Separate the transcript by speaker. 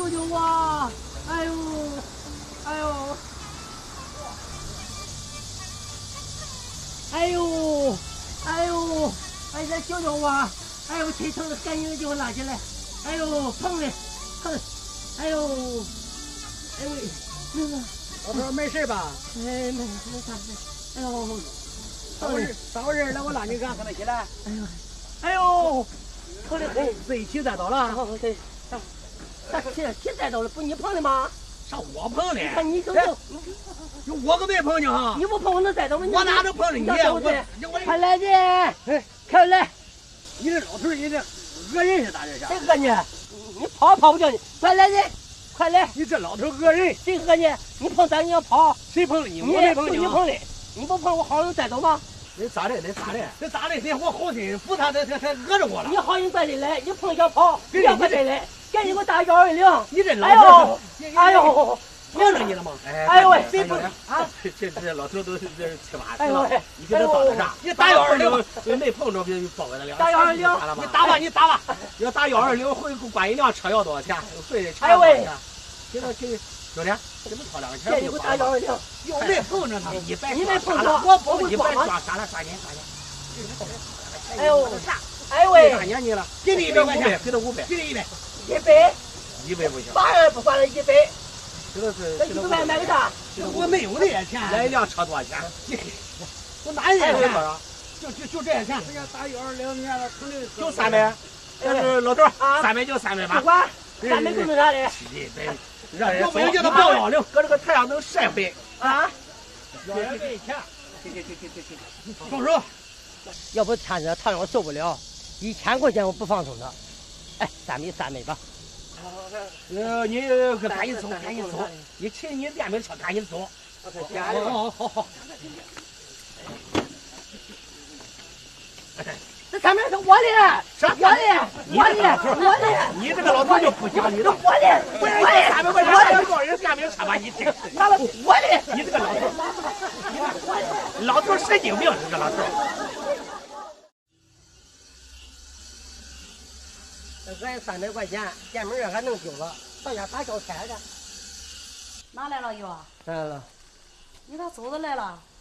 Speaker 1: 救救我！哎呦，哎呦，哎呦，哎呦，哎，来救救我！哎呦，推车赶紧给我拉起来！哎呦，碰的，碰，哎呦，哎呦，那个
Speaker 2: 老头没事吧？
Speaker 1: 哎，没啥事。哎呦，
Speaker 2: 找个人来，我拉你干，可能起来。
Speaker 1: 哎呦，哎呦，碰的很。
Speaker 2: 自己骑栽倒了？
Speaker 1: 对，啥骑栽倒了？不你碰的吗？
Speaker 2: 啥我碰的？
Speaker 1: 看你就
Speaker 2: 我可没碰你哈！
Speaker 1: 你不碰我能栽倒吗？
Speaker 2: 我哪能碰着你？
Speaker 1: 我快来的！哎，快来！
Speaker 2: 你这老头，你这讹人是咋回事？
Speaker 1: 谁讹你？你跑跑不掉你！快来人！快来！
Speaker 2: 你这老头讹人！
Speaker 1: 谁讹你？你碰咱你要跑？
Speaker 2: 谁碰的你？我没碰你。
Speaker 1: 你碰的，你不碰我好人栽倒吗？
Speaker 2: 那咋的？那咋的？那我好心扶他，他讹着我了。
Speaker 1: 你好心带的来，你碰想跑，别快带来，赶紧给我打120！
Speaker 2: 你这老头，
Speaker 1: 哎呦！
Speaker 2: 碰着你了吗？
Speaker 1: 哎呦喂，谁不啊？
Speaker 2: 这老头都是这七八
Speaker 1: 十了，
Speaker 2: 你给他打的啥？你打120，没碰着别报给他了。
Speaker 1: 打120，
Speaker 2: 你打吧。要打120，回关一辆车要多少钱？费的钱。
Speaker 1: 哎呦喂，
Speaker 2: 给兄弟，你们掏2个钱。
Speaker 1: 给你给我打120，
Speaker 2: 又没碰着他，你
Speaker 1: 没碰着，
Speaker 2: 我碰你白抓傻了，抓紧。
Speaker 1: 哎呦，哎呦喂，
Speaker 2: 大年纪了，给你100块钱，给他500，给你100不行，
Speaker 1: 当然不管了100。
Speaker 2: 这是
Speaker 1: 100买个啥？
Speaker 2: 我没有那些钱。来一辆车多少钱？我哪有这些钱啊？就这些钱。人家打120，人家就300。但是老头，300就300吧。
Speaker 1: 不管，300够弄啥的？
Speaker 2: 让人非叫他不要120，搁这个太阳能晒回
Speaker 1: 啊！
Speaker 2: 要100钱。去，放手。
Speaker 1: 要不天热，他让我受不了，1000块钱我不放手的。哎，300吧。
Speaker 2: 你赶紧走，你骑你电瓶车赶紧走。好。
Speaker 1: 这上面是我的，我的。
Speaker 2: 你这个老头就不讲理了。
Speaker 1: 我的
Speaker 2: ，300块钱，我告人电瓶车吧，你这
Speaker 1: 拿了我的，
Speaker 2: 你这个老头神经病，这个老头。
Speaker 1: 俺300块钱，见门还能丢了，到家打小差去。
Speaker 3: 哪来了又？
Speaker 1: 来了。
Speaker 3: 你咋走着来了？